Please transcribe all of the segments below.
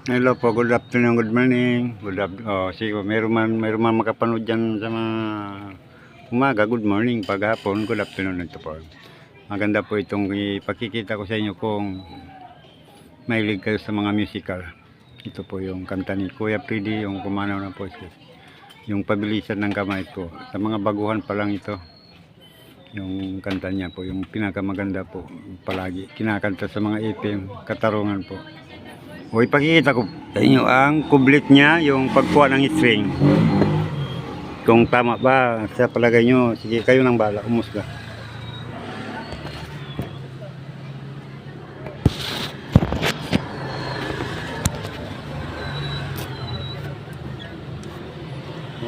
Hello po, good afternoon, good morning. Sige, meron man makapanood dyan sa mga umaga, good morning, paghapon, good afternoon ito po. Maganda po itong ipakikita ko sa inyo kung mahilig kayo sa mga musical. Ito po yung kanta ni Kuya Freddy, yung kumanaw na po siya. Yung pabilisan ng kamay ko. Sa mga baguhan pa lang ito. Yung kanta niya po, yung pinakamaganda po palagi. Kinakanta sa mga FM, katarungan po. O ipakikita ko sa inyo ang kublit niya, yung pagkuha ng string. Kung tama ba sa palagay nyo, sige kayo nang bahala, umusga.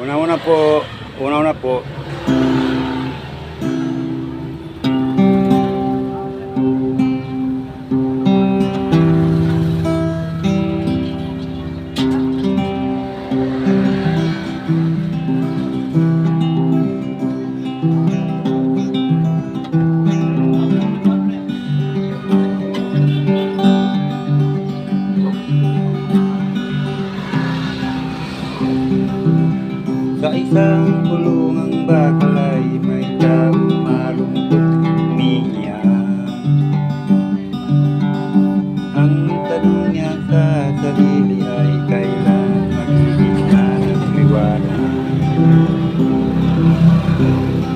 Una-una po, sa isang bulungang bakal ay may taong malungkot umiiyak. Ang tanong niya sa sarili ay kailan magiging na ng liwanag.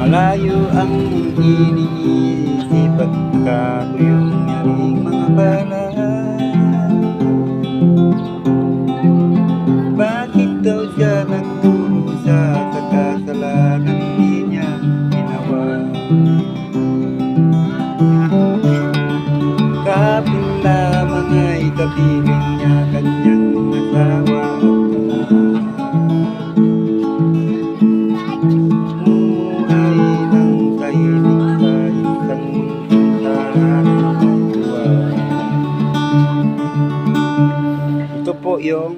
Malayo ang iniisip at kakuyong nyaring mga balat. Bakit daw siya nagturo sa kasalanan di niya ginawa? Kahapon lamang ay kapiling niya kanyang asawa at anak. Mumuhay ng tahimik sa isang tahanan ng buwan. Ito po yung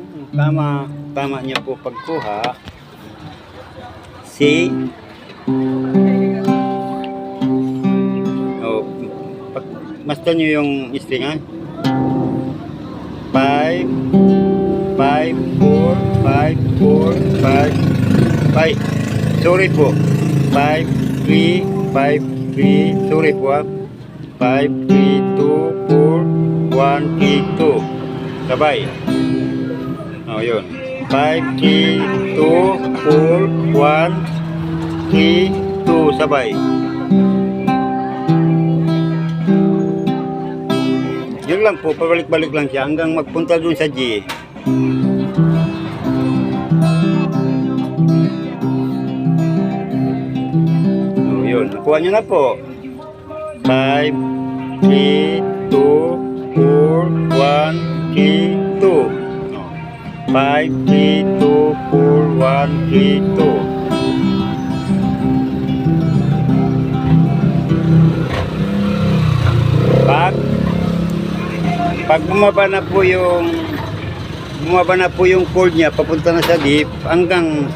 tama niya po pagkuha. C. Basta nyo yung string, ha? 5 5 4 5 4 5 5. Sorry po. 5 3 5 3. Sorry po, ha? 5 3 2 4 1 3 2. Sabay. Yun. 5 3 2 4 1 3 2. Sabay. Yun lang po, pabalik-balik lang siya hanggang magpunta dun sa G. Yun, nakuha nyo na po. 5 3 2 4 1 3 2. 5 3 2 4 1 3 2. Pag bumaba na po yung chord niya papunta na sa deep hanggang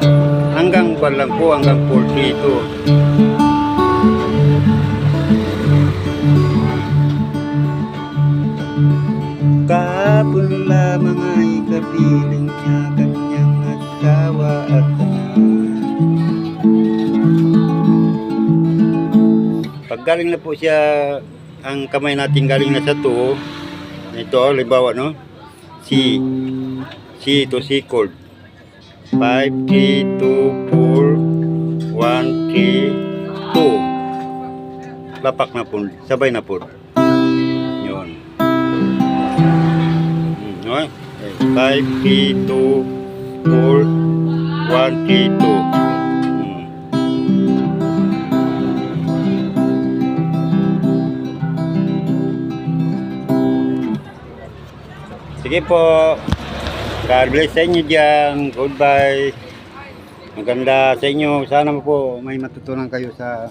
pa lang po, hanggang 4 3 2. Kahapon lamang ay kapiling niya kanyang asawa at anak. Pag galing na po siya, ang kamay natin galing na sa 2. Ito, halimbawa, no? C to C chord. 5 3 2 4 1 3 2. Lapak na po, sabay na po. Yun. 5 3 2 4 1 3 2. Sige po. God bless sa inyo dyan. Goodbye. Maganda sa inyo. Sana po may matutunan kayo sa